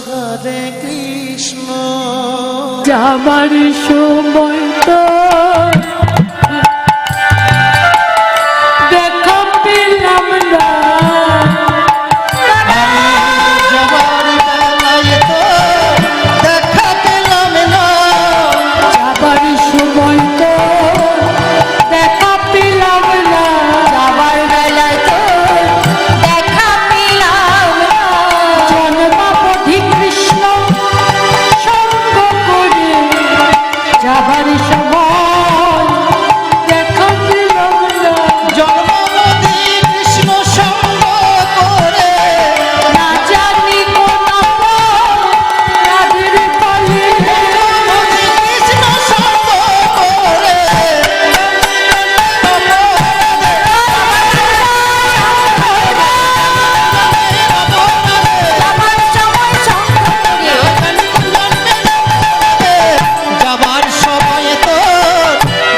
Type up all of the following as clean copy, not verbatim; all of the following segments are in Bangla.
হরে কৃষ্ণ। যাবার সময় তো দেখা পেলাম না, যাবার বেলায় তো দেখা পেলাম না। যাবার সময় তো দেখা পেলাম না, যাবার বেলায় তো দেখা পেলাম না। জন্মাবধি কৃষ্ণ সঙ্গ করে যাবার সময় দেখা পেলাম না। জন্মাবধি কৃষ্ণ সঙ্গ করে না জানি কোন রাধের ফলে জন্মাবধি কৃষ্ণ সঙ্গ করে যাবার সময় সঙ্গ করে যাবার সময় তো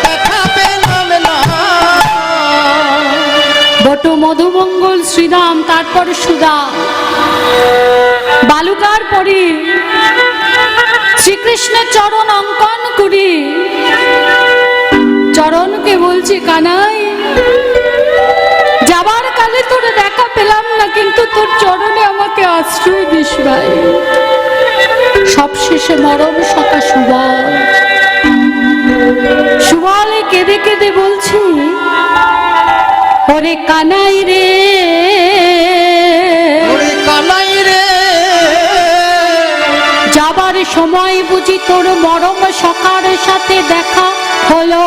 দেখা পেলাম না। বটু মধুমঙ্গল শ্রীরাম, তারপর সুধা বালুকার পরে শ্রীকৃষ্ণের চরণ অঙ্কন করি চরণকে বলছি, কানাই যাবার কালে তোর দেখা পেলাম না, কিন্তু তোর চরণে আমাকে আশ্রয় দিস ভাই। সবশেষে মরম সখা সুবল, সুবলে কেঁদে কেঁদে বলছি, ওরে কানাই রে, ওরে কানাই রে, যাবার সময় বুঝি তোর মরম সখার সাথে দেখা হলো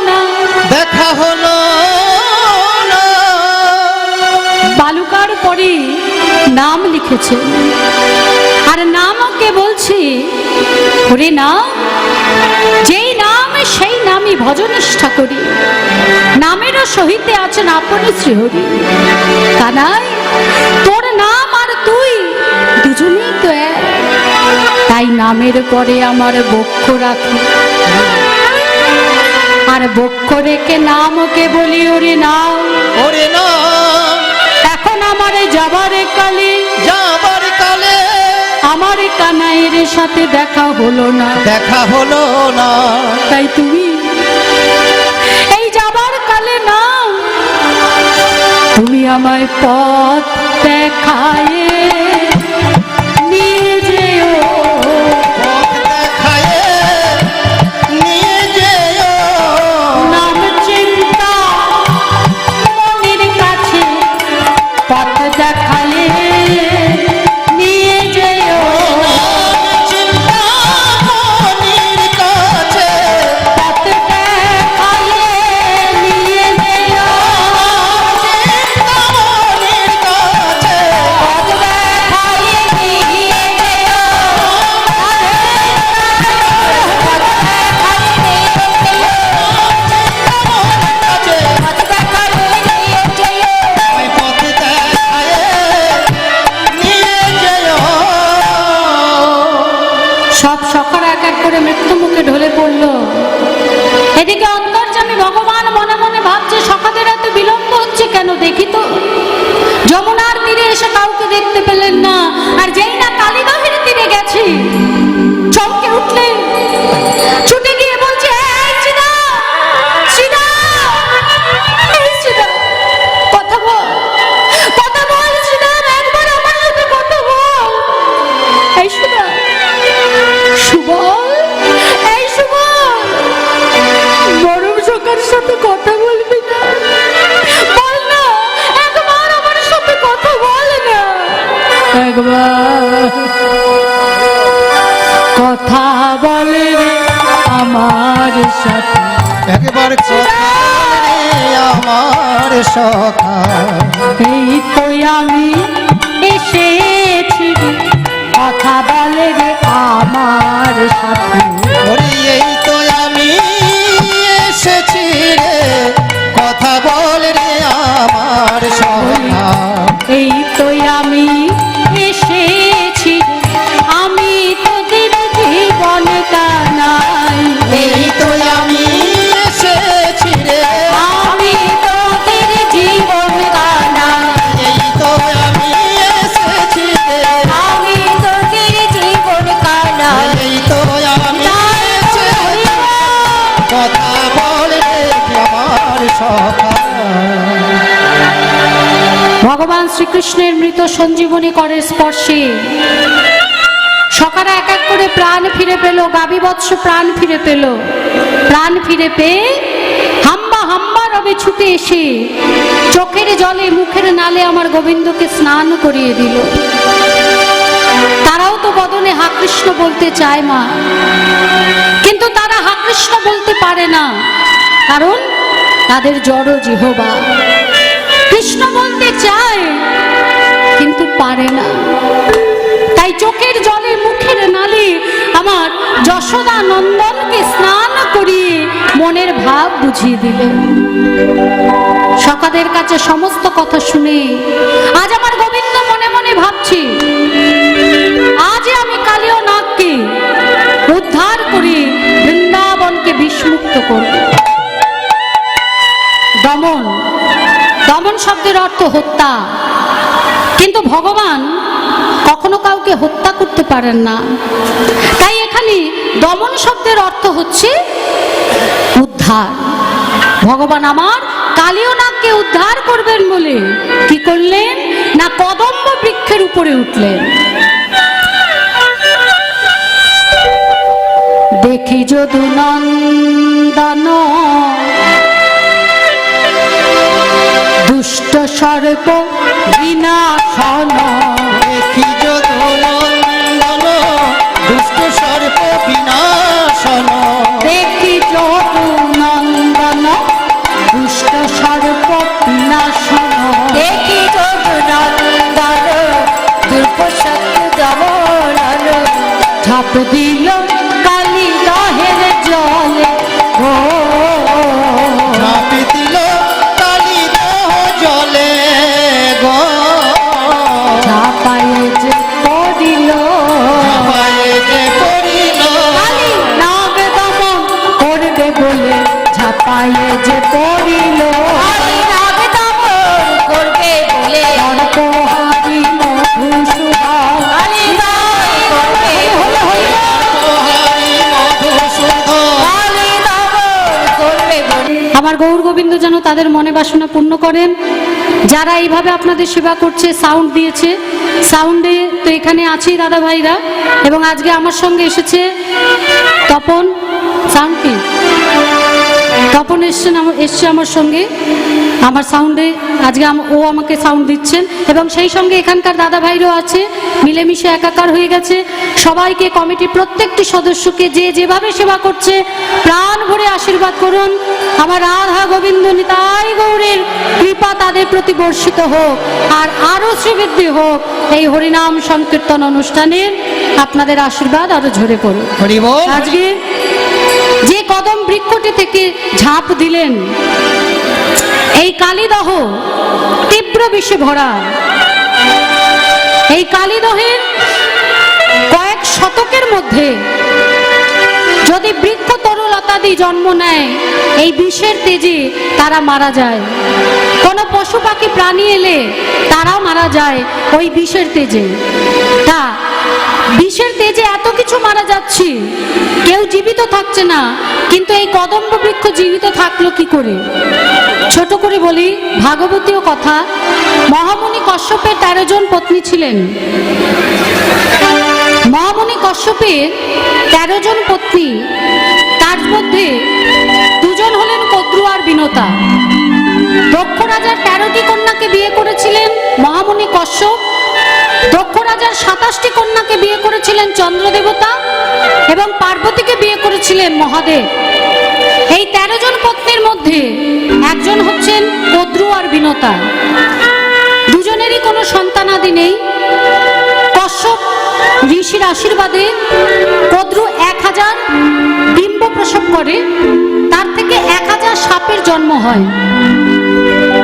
না। দেখা হলো না। বালুকার পরে নাম লিখেছে, আর নামকে বলছি, ওরে নাম, যেই নাম সেই নামই ভজনিষ্ঠা করি, নামেরও সহিতে আছেন আপনি শ্রীহরি। কানাই তোর নাম আর তুই দুজনেই তো এক, তাই নামের পরে আমার বক্ষ রাখি, আর বক্ষ রেখে নামকে বলি ওরে নাম। ওরে না, এখন আমার যাবার কালে, যাবার কালে আমার কানাইয়ের সাথে দেখা হলো না, দেখা হলো না। তাই তুমি এই যাবার কালে নাও, তুমি আমায় পথ দেখায় নিয়ে যেও, পথ দেখায়ে নিয়ে যেও। নাম চিন্তা মনের কাছে পথ দেখালে নিয়ে যেও, চিন্তা মনির কাছে পথ দেখালে নিয়ে যেও, চিন্তা মনির কাছে পথ দেখায়ে নিয়ে যেও। পথ দেখায়ে নিয়ে যেও। কাছে পথ দেখায়ে নিয়ে যেও। ওই পথ দেখায়ে নিয়ে যেও। সব সকার এক এক করে মৃত্যু মুখে ঢলে পড়ল। এদিকে অন্তর্যামী ভগবান মনে মনে ভাবছে, সখাদের এত বিলম্ব হচ্ছে কেন, দেখি তো। যমুনার তীরে এসে কাউকে দেখতে পেলেন না, আর যেই না কালীবাহির তীরে গেছি, চমকে উঠলেন, ছুটে গিয়ে বলছে, এই চিদা, চিদা, এই চিদা, কথা বল, কথা বল চিদা, একবার আমার সাথে কথা বল। এই সুদা, সুবল, এই সুবল, বরম সখার সাথে কথা বলবি না? বল না, একবার আমার সাথে কথা বল না, একবার কথা বলে রে আমার সাথে। একবার কথা বলে আমার সখা, এই তো আমি এসেছি রে, কথা বলে রে আমার সাথে। ওরে এই তো আমি এসেছি রে, কথা বল রে আমার সখা। এই তো আমি এসেছি রে, আমি তোদের জীবন কানাই। এই তো আমি এসেছি রে, আমি তোদের জীবন কানাই। এই তো আমি এসেছি কৃষ্ণের মৃত সঞ্জীবনী করে স্পর্শে সখারা এক এক করে প্রাণ ফিরে পেল, গাভী বৎস প্রাণ ফিরে পেল। প্রাণ ফিরে পেয়ে হাম্বা হাম্বা রবে ছুটে এসে চোখের জলে মুখের নালে আমার গোবিন্দকে স্নান করিয়ে দিল। তারাও তো বদনে হা কৃষ্ণ বলতে চায় মা, কিন্তু তারা হা কৃষ্ণ বলতে পারে না, কারণ তাদের জড় জিহ্বা। কৃষ্ণ বলতে চায় কিন্তু পারে না, তাই চোখের জলে মুখের নালে আমার যশোদা নন্দনকে স্নান করিয়ে মনের ভাব বুঝিয়ে দিলেন। সখাদের কাছে সমস্ত কথা শুনে আজ আমার গোবিন্দ মনে মনে ভাবছি, আজ আমি কালীয় নাগকে উদ্ধার করে বৃন্দাবনকে বিষমুক্ত করব। দমন, দমন শব্দের অর্থ হত্যা, কিন্তু ভগবান কখনো কাউকে হত্যা করতে পারেন না। তাই এখানে দমন শব্দের অর্থ হচ্ছে উদ্ধার। ভগবান আমার কালীয় নাগকে উদ্ধার করবেন বলে কি করলেন না, কদম্ব বৃক্ষের উপরে উঠলেন। দেখি যদু নন্দন দুষ্ট সর্প বিনাশন, দেখি যদু নন্দন দুষ্ট সর্প বিনাশন, দেখি যদু নন্দন দুষ্ট সর্প বিনাশন, দেখি যদু নন্দন দুর্গশক্তি দমন, ঝাঁপ দিল কালী দহের জলে ও ঝাঁপি দিল কালী দহ জলে গো, ঝাঁপায়ে যে পড়িল ঝাঁপায়ে যে পড়িল, কালী নাগ দমন করবে বলে ঝাঁপায়ে যে পড়িল, কালী নাগ দমন করবে বলে সর্পহারি মধুসূদন, কালী নাগ করবে বলে পোহারি মধুসূদন। কালী দমন করবে বলে। আমার গৌর গোবিন্দ যেন তাদের মনে বাসনা পূর্ণ করেন। যারা এইভাবে আপনাদের সেবা করছে, সাউন্ড দিয়েছে, সাউন্ডে তো এখানে আছেই দাদা ভাইরা, এবং আজকে আমার সঙ্গে এসেছে তপন। সাউন্ড কি? তপন এসছে আমার সঙ্গে, আমার সাউন্ডে আজকে ও আমাকে সাউন্ড দিচ্ছেন, এবং সেই সঙ্গে এখানকার দাদা ভাইরাও আছে, মিলেমিশে একাকার হয়ে গেছে। সবাইকে, কমিটি প্রত্যেকটি সদস্যকে যে যেভাবে সেবা করছে প্রাণ ভরে আশীর্বাদ করুন। আমার রাধা গোবিন্দ নিতাই গৌরের কৃপা তাদের প্রতি বর্ষিত হোক, আর আরো শ্রীবৃদ্ধি হোক। এই হরিনাম সংকীর্তন অনুষ্ঠানের আপনাদের আশীর্বাদ আরো ঝরে পড়ুক। হরি বল। আজকে যে কদম বৃক্ষটি থেকে ঝাঁপ দিলেন, এই কালীদহ তীব্র বিষে ভরা, এই কালীদহের কয়েক শতকের মধ্যে যদি বৃক্ষ তরুলতাদি জন্ম নেয়, এই বিষের তেজে তারা মারা যায়। কোনো পশু পাখি প্রাণী এলে তারাও মারা যায় ওই বিষের তেজে। তা বিষের তেজে এত কিছু মারা যাচ্ছে, কেউ জীবিত থাকছে না, কিন্তু এই কদম্ব বৃক্ষ জীবিত থাকলো কি করে? ছোট করে বলি, ভাগবতীয় কথা। মহামুনি কশ্যপের 13 জন পত্নী ছিলেন। মহামুনি কশ্যপের 13 জন পত্নী, তার মধ্যে 2 জন হলেন কদ্রু আর বিনতা। দক্ষ রাজার 13টি কন্যাকে বিয়ে করেছিলেন মহামুনি কশ্যপ। দক্ষ রাজার 27টি কন্যাকে বিয়ে করেছিলেন চন্দ্রদেবতা, এবং পার্বতীকে বিয়ে করেছিলেন মহাদেব। এই 13 জন পত্নীর মধ্যে একজন হচ্ছেন কদ্রু আর বিনতা। দুজনেরই কোনো সন্তানাদি নেই। কশ্যপ ঋষির আশীর্বাদে কদ্রু 1000 ডিম্ব প্রসব করে, তার থেকে 1000 সাপের জন্ম হয়,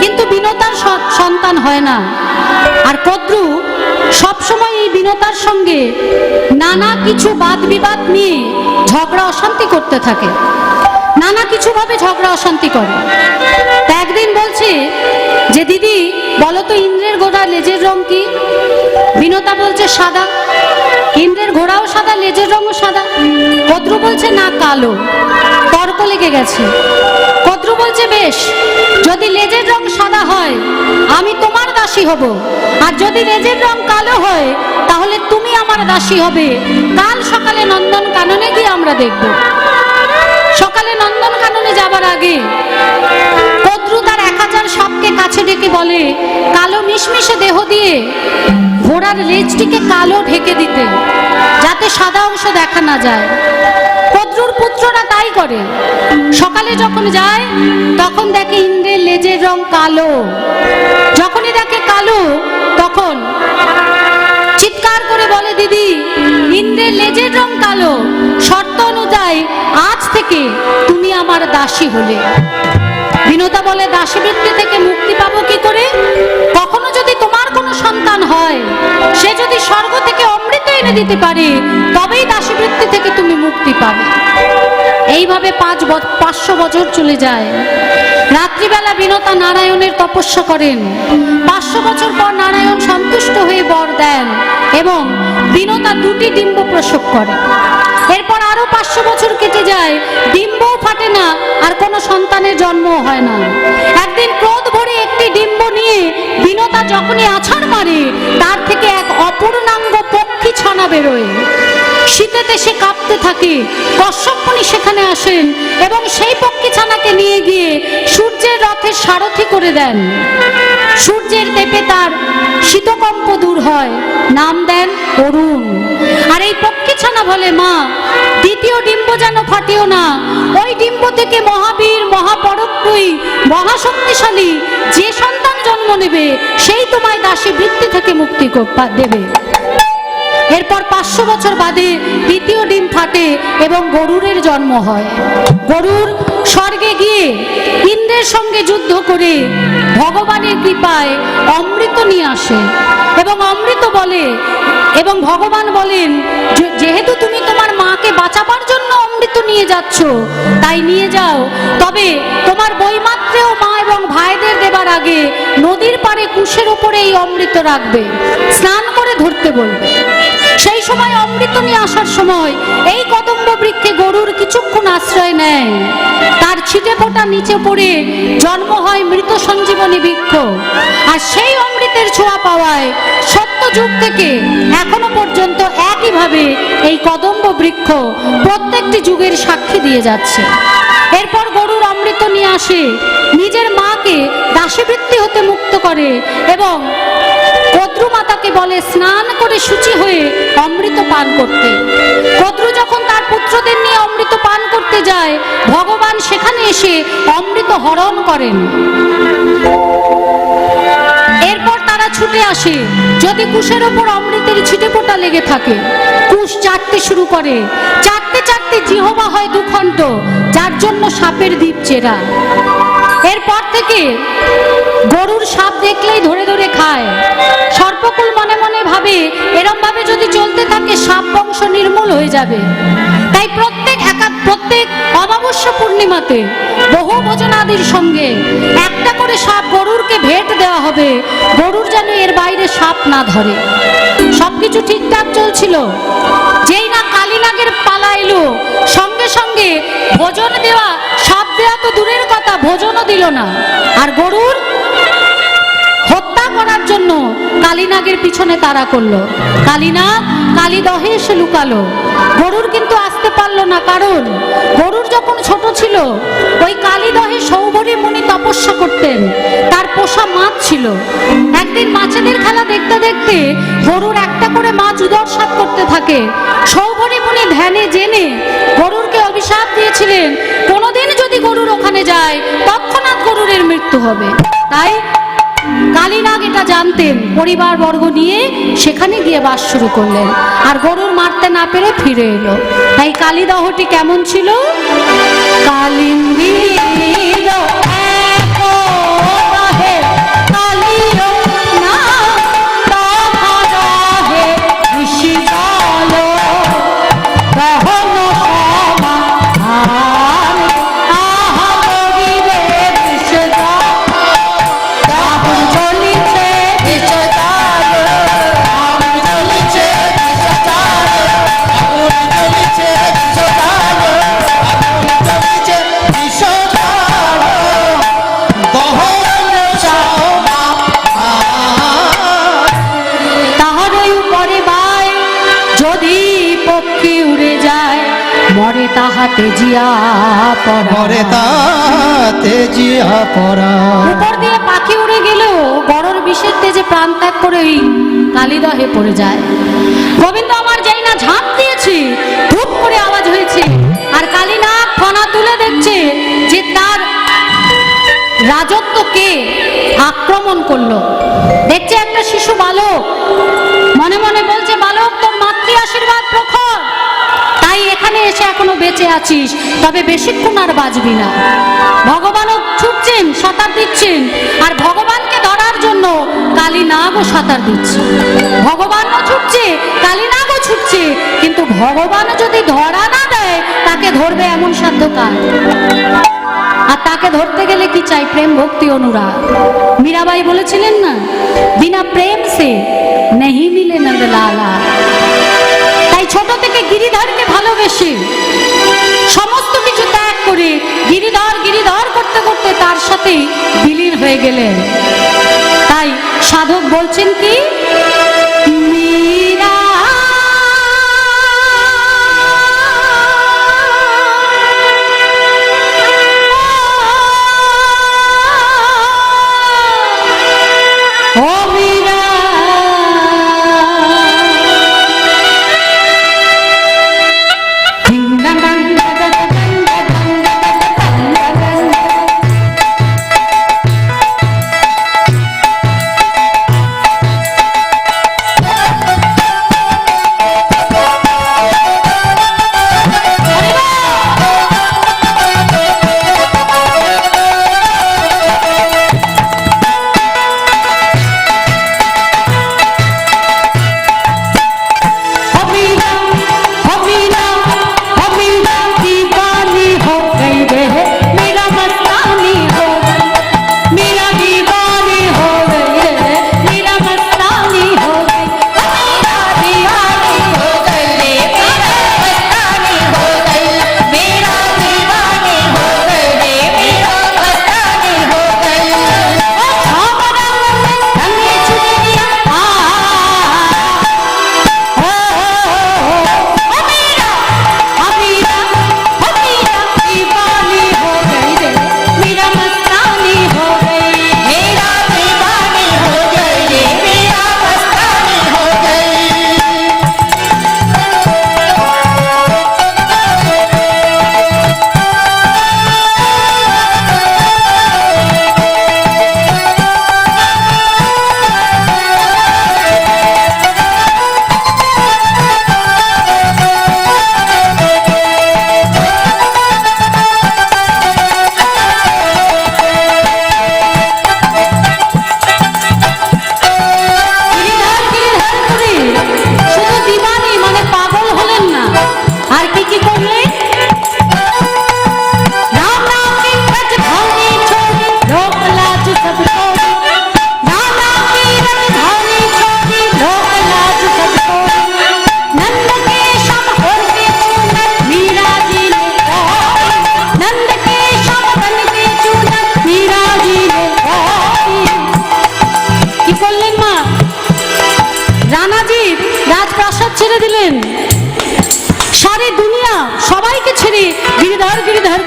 কিন্তু বিনতার সন্তান হয় না। আর কদ্রু সবসময় এই বিনতার সঙ্গে নানা কিছু বাদ বিবাদ নিয়ে ঝগড়া অশান্তি করতে থাকে, নানা কিছু ভাবে ঝগড়া অশান্তি করে। তা একদিন বলছে যে দিদি বলো তো, ইন্দ্রের ঘোড়া লেজের রং কি? বিনতা বলছে সাদা। ইন্দ্রের ঘোড়াও সাদা, লেজের রঙও সাদা। কদ্রু বলছে না, কালো। তর্ক লেগে গেছে। কদ্রু বলছে, বেশ, যদি লেজের রং সাদা হয় আমি তোমার দাসী হব, আর যদি লেজের রং কালো হয় তাহলে তুমি আমার দাসী হবে। কাল সকালে নন্দন কাননে গিয়ে আমরা দেখব। সকালে নন্দন কাননে যাবার আগে কদ্রু তার 1000 সাপকে কাছে ডেকে বলে, কালো মিশমিশে দেহ দিয়ে ঘোড়ার লেজটিকে কালো ঢেকে দিতে, যাতে সাদা অংশ দেখা না যায়। কদ্রুর পুত্ররা তাই করে। সকালে যখন যায় তখন দেখে ইন্দ্রের লেজের রং কালো। যখনই দেখে কালো তখন চিৎকার করে বলে, দিদি, ইন্দ্রের লেজের রং কালো, শর্ত অনুযায়ী আজ থেকে তুমি আমার দাসী হলে। বিনোদা বলে, দাসীবৃত্তি থেকে মুক্তি পাবো কি করে? কখনো যদি তোমার কোনো সন্তান হয়, সে যদি স্বর্গ থেকে অমৃত এনে দিতে পারে, তবেই দাসীবৃত্তি থেকে তুমি মুক্তি পাবে। এইভাবে 500 বছর চলে যায়। রাত্রিবেলা বিনোদা নারায়ণের তপস্যা করেন। 500 বছর পর নারায়ণ সন্তুষ্ট হয়ে বর দেন এবং বিনোদা 2টি ডিম্ব প্রসব করে। এরপর আরো 500 বছর কেটে যায়, ডিম্বও ফাটে না, আর কোনো সন্তানের জন্মও হয় না। একদিন ক্রোধ ভরে একটি ডিম্ব নিয়ে বিনোদা যখনই আছাড় মারে, তার থেকে এক অপূর্ণাঙ্গ পক্ষী ছানা বেরোয়। শীতেতে সে কাঁপতে থাকে। কশ্যপ মুনি সেখানে আসেন এবং সেই পক্ষী ছানাকে নিয়ে গিয়ে সূর্যের রথের সারথি করে দেন। সূর্যের তেপে তার শীতকম্প দূর হয়, নাম দেন অরুণ। আর এই পক্ষী ছানা বলে, মা, দ্বিতীয় ডিম্ব যেন ফাটিও না। ওই ডিম্ব থেকে মহাবীর, মহাপরাক্রমী, মহাশক্তিশালী যে সন্তান জন্ম নেবে, সেই তোমায় দাসী বৃত্তি থেকে মুক্তি দেবে। এরপর 500 বছর বাদে দ্বিতীয় ডিম ফাটে এবং গরুরের জন্ম হয়। গরুর স্বর্গে গিয়ে ইন্দ্রের সঙ্গে যুদ্ধ করে ভগবানের কৃপায় অমৃত নিয়ে আসে এবং অমৃত বলে, এবং ভগবান বলেন, যেহেতু তুমি তোমার মাকে বাঁচাবার জন্য অমৃত নিয়ে যাচ্ছ, তাই নিয়ে যাও, তবে তোমার বৈমাত্রেয় মা এবং ভাইদের দেবার আগে নদীর পাড়ে কুশের উপরে এই অমৃত রাখবে, স্নান করে ধরতে বলবে। সেই সময় অমৃত নিয়ে আসার সময় এই কদম্ব বৃক্ষে গরুর কিছুক্ষণ আশ্রয় নেয়। তার ছিটে ফোঁটা নিচে পড়ে জন্ম হয় মৃত সঞ্জীবনী বৃক্ষ। আর সেই অমৃতের ছোঁয়া পাওয়ায় সত্যযুগ থেকে এখনো পর্যন্ত একইভাবে এই কদম্ব বৃক্ষ প্রত্যেকটি যুগের সাক্ষী দিয়ে যাচ্ছে। এরপর গরুর অমৃত নিয়ে আসে, নিজের মাকে দাসীবৃত্তি হতে মুক্ত করে এবং কদ্রু মাতাকে বলে স্নান করে শুচি হয়ে অমৃত পান করতে। কদ্রু যখন তার পুত্রদের নিয়ে অমৃত পান করতে যায়, ভগবান সেখানে এসে অমৃত হরণ করেন। এরপর তারা ছুটে আসে। যদি কুশের ওপর অমৃতের ছিটে ফোঁটা লেগে থাকে, কুশ চাটতে শুরু করে। চাটতে চাটতে জিহ্বা হয় 2 খণ্ড, যার জন্য সাপের দ্বীপ চেরা। এরপর থেকে গরুর সাপ দেখলেই ধরে ধরে খায়। সর্পকুল মনে মনে ভাবে, এরম ভাবে যদি চলতে থাকে সাপ বংশ নির্মূল হয়ে যাবে। তাই প্রত্যেক অমাবস্যা পূর্ণিমাতে বহু ভোজনাদির সঙ্গে একটা করে সাপ গরুরকে ভেট দেওয়া হবে, গরুর যেন এর বাইরে সাপ না ধরে। সবকিছু ঠিকঠাক চলছিল। যেই না কালীনাগের পালা এলো, সঙ্গে সঙ্গে ভোজন দেওয়া, সাপ দেওয়া তো দূরের কথা, ভোজনও দিল না। আর গরুর হত্যা করার জন্য কালীনাগের পিছনে তাড়া করলো। কালীনাগ কালীদহে এসে লুকালো। গরুর কিন্তু আসতে পারলো না, কারণ গরুর যখন ছোট ছিল, ওই কালীদহে সৌভরী মুনি তপস্যা করতেন, তার পোষা মাছ ছিল। একদিন মাছেদের খেলা দেখতে দেখতে গরুর একটা করে মাছ উদরসাৎ করতে থাকে। সৌভরী মুনি ধ্যানে জেনে গরুরকে অভিশাপ দিয়েছিলেন, কোনোদিন যদি গরুর ওখানে যায় তৎক্ষণাৎ গরুরের মৃত্যু হবে। তাই কালীনাগ এটা জানতেন, পরিবার বর্গ নিয়ে সেখানে গিয়ে বাস শুরু করলেন, আর গরুর মারতে না পেরে ফিরে এলো। তাই কালীদহটি কেমন ছিল? কালিন্দীর বিষয় পক্ষী উড়ে যায়, মরে তাহাতে জিয়া পড়া। মরে তাতে জিয়া পড়া। উপর দিয়ে পাখি উড়ে গেলেও বড়র বিষের তেজে প্রাণ ত্যাগ করে ওই কালিদহে পড়ে যায়। গোবিন্দ আমার যেই না ঝাঁপ দিয়েছে, ধূপ করে আওয়াজ হয়েছে, আর কালীনাগ ফনা তুলে দেখছে যে তার রাজত্বকে আক্রমণ করলো। দেখছে একটা শিশু বালক, মনে মনে বলছে, বালক তোর মাতৃ আশীর্বাদ প্রখর, তাই এখানে এসে এখনো বেঁচে আছিস, তবে বেশিক্ষণ আর বাঁচবি না। ভগবানও ছুটছেন, সাঁতার দিচ্ছেন, আর ভগবানকে ধরার জন্য কালীনাগও সাঁতার দিচ্ছে। ভগবানও ছুটছে, কালীনাগও ছুটছে, কিন্তু ভগবান যদি ধরা না দেয়, তাকে ধরবে এমন সাধ্য কার? আর তাকে ধরতে গেলে কি চাই? প্রেম, ভক্তি, অনুরাগ। মীরাবাই বলেছিলেন না, বিনা প্রেম সে নেহি মিলে নন্দলালা। তাই ছোট থেকে গিরিধরকে ভালোবেসে সমস্ত কিছু ত্যাগ করে গিরিধর গিরিধর করতে করতে তার সাথে বিলীন হয়ে গেলেন। তাই সাধক বলছেন কি, মীরা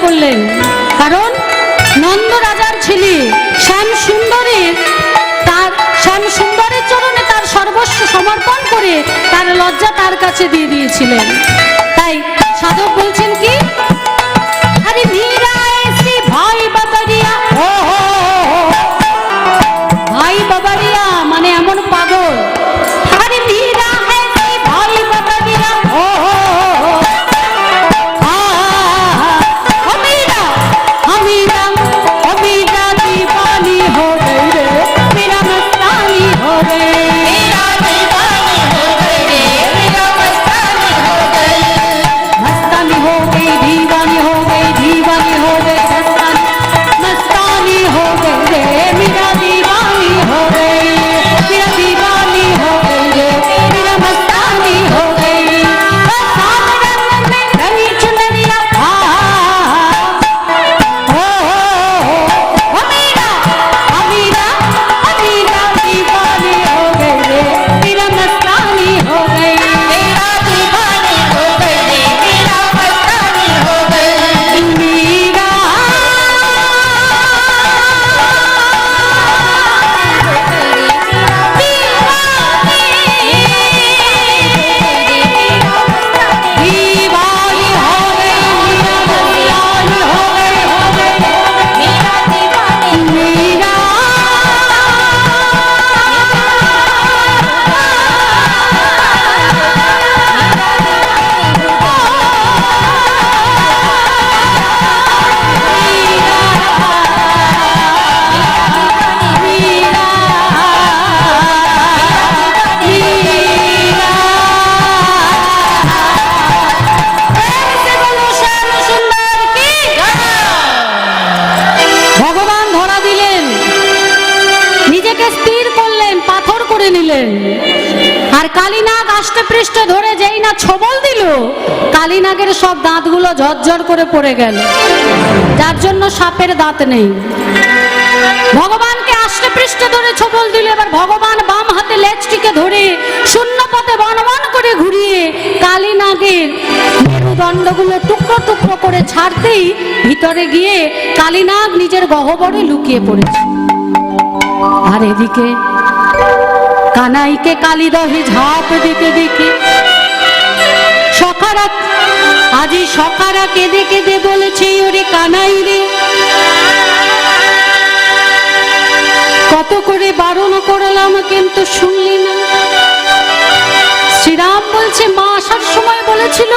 করলেন, কারণ নন্দ রাজার ছেলে শ্যাম সুন্দরের চরণে তার সর্বস্ব সমর্পণ করে তার লজ্জা তার কাছে দিয়ে দিয়েছিলেন। তাই সাধক বলছেন কি, আরে মীরা এসে ভাই বাবারিয়া, ভাই বাবারিয়া মানে এমন পাগল, আরে মীরা এসে ভাই বাবারিয়া, हो गई না ছবল দিল, কালীনাগের সব দাঁতগুলো ঝরঝর করে পড়ে গেল, যার জন্য সাপের দাঁত নেই। ভগবানকে আষ্টে পৃষ্ঠে ধরে ছবল দিল। এবার ভগবান বাম হাতে লেজটিকে ধরে শূন্য পথে বনবন করে ঘুরিয়ে কালীনাগের মেরুদণ্ডগুলো টুকরো টুকরো করে ছাড়তেই ভিতরে গিয়ে কালীনাগ নিজের গহ্বরে লুকিয়ে পড়েছে। আর এদিকে কানাইকে কালীদহে ঝাঁপ দিতে দেখে সখারা, আজি সখারা কেঁদে কেঁদে বলেছে, ওরে কানাই রে, কত করে বারণ করলাম কিন্তু শুনলি না। শ্রীরাম বলছে, মা আসার সময় বলেছিল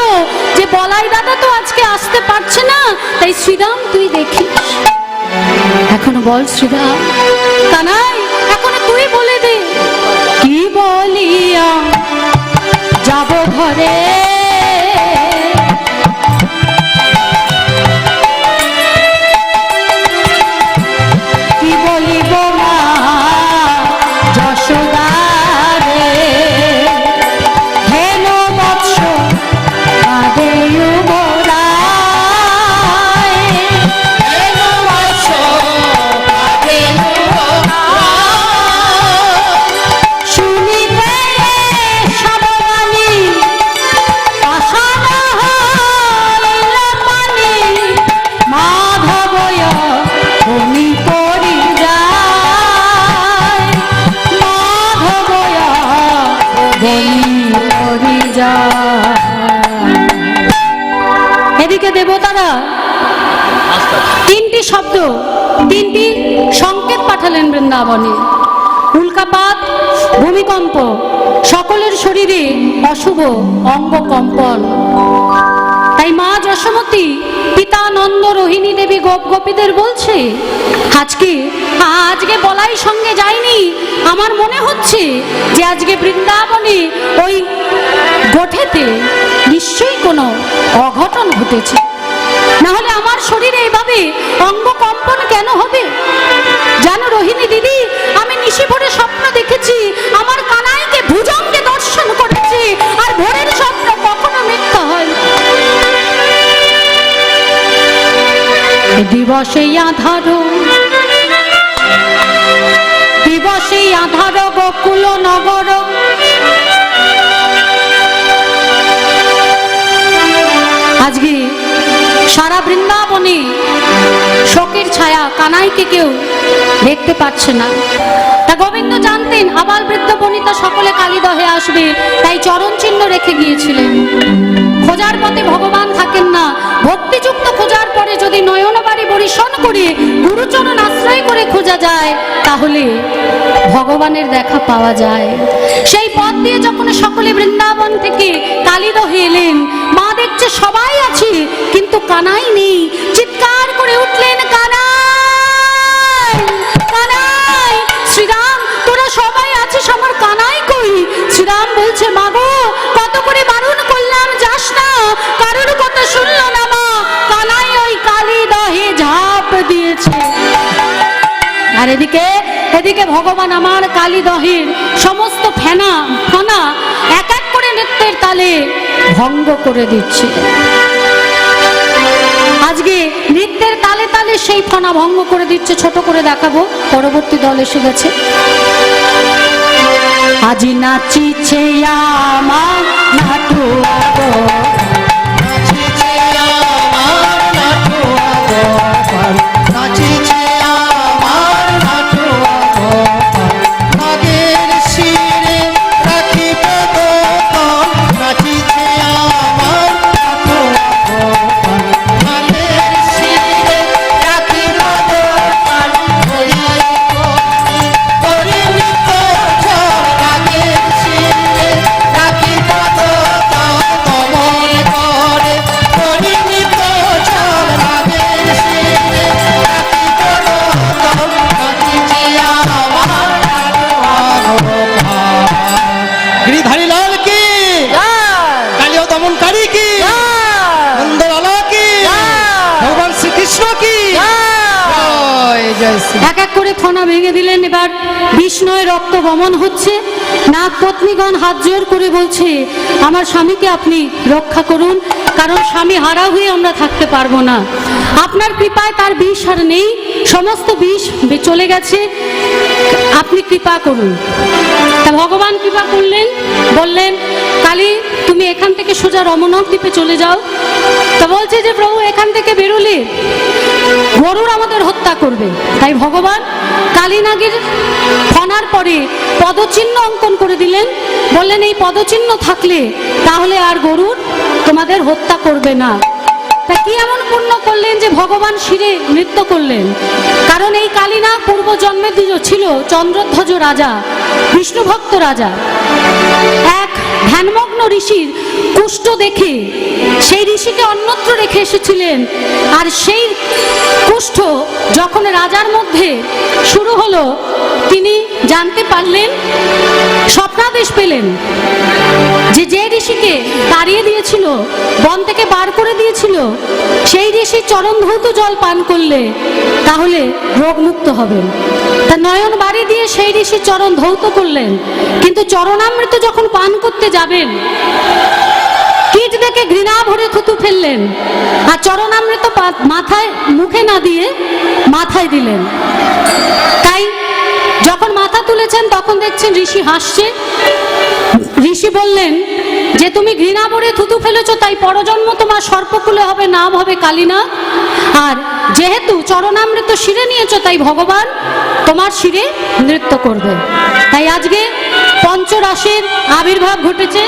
যে বলাই দাদা তো আজকে আসতে পারছে না, তাই শ্রীরাম তুই দেখিস। এখন বল শ্রীরাম, কানাই এখন তুই বলে দে, কি বলিয়া যাব ঘরে, কি বলিব মা যশোদা রে, হেন বৎস কাঁদে যুবরায়, হেন বৎস কাঁদে যুবরায়, শুনিতে সববাণী পাষাণ হইল পানি, মাধবয় বনি পরি যায়, মাধবয় বনি পরি যায়। এদিকে দেবতারা তিনটি শব্দ, তিনটি সংকেত পাঠালেন বৃন্দাবনে। উল্কাপাত, ভূমিকম্প, সকলের শরীরে অশুভ অঙ্গ কম্পন। তাই মা যশোমতী পিতা নন্দ রোহিণী দেবী গোপ গোপীদের বলছে, আজকে আজকে বলাই সঙ্গে যায়নি, আমার মনে হচ্ছে যে আজকে বৃন্দাবনে ওই গোঠেতে নিশ্চয়ই কোনো অঘটন ঘটেছে, না হলে আমার শরীরে এভাবে অঙ্গ কম্পন কেন হবে? জানো রোহিণী দিদি, আমি নিশি ভোরে স্বপ্ন দেখেছি, আমার কানাইকে ভুজঙ্গে দর্শন করেছি, আর ভোরের স্বপ্ন কখনো মিথ্যা হয় না। দিবসে আধার, দিবসে আধার গোকুল নগর, আজকে সারা বৃন্দাবনে শোকের ছায়া, কানাইকে কেউ দেখতে পাচ্ছে না। তা গোবিন্দ জানতেন আবাল বৃদ্ধ বনিতা সকলে কালীদহে আসবে, তাই চরণ চিহ্ন রেখে গিয়েছিলেন। খোঁজার পথে ভগবান থাকেন না, ভক্তিযুক্ত খোঁজার পরে যদি নয়নবাড়ি বরিশন করে গুরুচরণ আশ্রয় করে খোঁজা যায়, তাহলে ভগবানের দেখা পাওয়া যায়। সেই পথ দিয়ে যখন সকলে বৃন্দাবন থেকে কালীদহে এলেন, মা দেখছে সবাই আছে কিন্তু কানাই নেই। চিৎকার করে উঠলেন, কানাই, কানাই, শ্রীরাম তোরা সবাই আছিস, আমার কানাই কই? শ্রীরাম বলছে, মাগো কত করে বারণ করলাম যাস না, কারোর কথা শুনলো না মা, কানাই ওই কালীদহে ঝাঁপ দিয়েছে। আর এদিকে এদিকে ভগবান আমার কালীদহের সমস্ত ফেনা ফনা এক এক করে নৃত্যের তালে ভঙ্গ করে দিচ্ছে। আজকে নৃত্যের তালে তালে সেই ফনা ভঙ্গ করে দিচ্ছে। ছোট করে দেখাবো, পরবর্তী দল এসে গেছে। আজি নাচিছে আমার নাটুয়া গো, নাচিছে আমার নাটুয়া গোপাল, নাচিছে আমার নাটুয়া গোপাল, নাগের শিরে রাখিবে গোপাল, নাচিছে আমার নাটুয়া গোপাল, নাগের শিরে রাখিবে গোপাল, হইয়াই করি নিত্য নাগের শিরে রাখিবে গোপাল। জয় শ্রী এক এক করে ফনা ভেঙে দিলেন। এবার বিষ্ণুর রক্ত গমন হচ্ছে। নাগ পত্নীগণ হাত জোর করে বলছে, আমার স্বামীকে আপনি রক্ষা করুন, কারণ স্বামী হারা হয়ে আমরা থাকতে পারবো না। আপনার কৃপায় তার বিষ আর নেই, সমস্ত বিষ চলে গেছে, আপনি কৃপা করুন। তা ভগবান কৃপা করলেন, বললেন, কালী তুমি এখান থেকে সোজা রমণক দ্বীপে চলে যাও। তা বলছে যে প্রভু এখান থেকে বেরোলে গরুর আমাদের হত্যা করবে। তাই ভগবান কালীনাগের ফনার পরে পদচিহ্ন অঙ্কন করে দিলেন, বললেন এই পদচিহ্ন থাকলে তাহলে আর গরুর তোমাদের হত্যা করবে না। তা কি এমন পুণ্য করলেন যে ভগবান শিরে নৃত্য করলেন? কারণ এই কালীনাগ পূর্ব জন্মে ছিল চন্দ্রধ্বজ রাজা, বিষ্ণু ভক্ত রাজা। এক ধ্যানমগ্ন ঋষির কুষ্ঠ দেখে সেই ঋষিকে অন্যত্র রেখে এসেছিলেন, আর সেই কুষ্ঠ যখন রাজার মধ্যে শুরু হলো, তিনি জানতে পারলেন, স্বপ্নাদেশ পেলেন যে যে ঋষিকে তাড়িয়ে দিয়েছিল, বন থেকে বার করে দিয়েছিল, সেই ঋষির চরণ ধৌত জল পান করলে তাহলে রোগমুক্ত হবেন। তা নয়ন বাড়ি দিয়ে সেই ঋষির চরণ ধৌত করলেন, কিন্তু চরণামৃত যখন পান করতে যাবেন, কীট দেখে ঘৃণা ভরে থুতু ফেললেন, আর চরণামৃত মাথায় মুখে না দিয়ে মাথায় দিলেন। তাই যখন মাথা তুলেছেন তখন দেখছেন ঋষি হাসছে। ঋষি বললেন যে তুমি ঘৃণা ভরে থুতু ফেলেছো, তাই পরজন্ম তোমার সর্পকুলে হবে, নাম হবে কালীনাগ। আর যেহেতু চরণামৃত শিরে নিয়েছো, তাই ভগবান তোমার শিরে নৃত্য করবে। তাই আজকে পঞ্চরাসের আবির্ভাব ঘটেছে।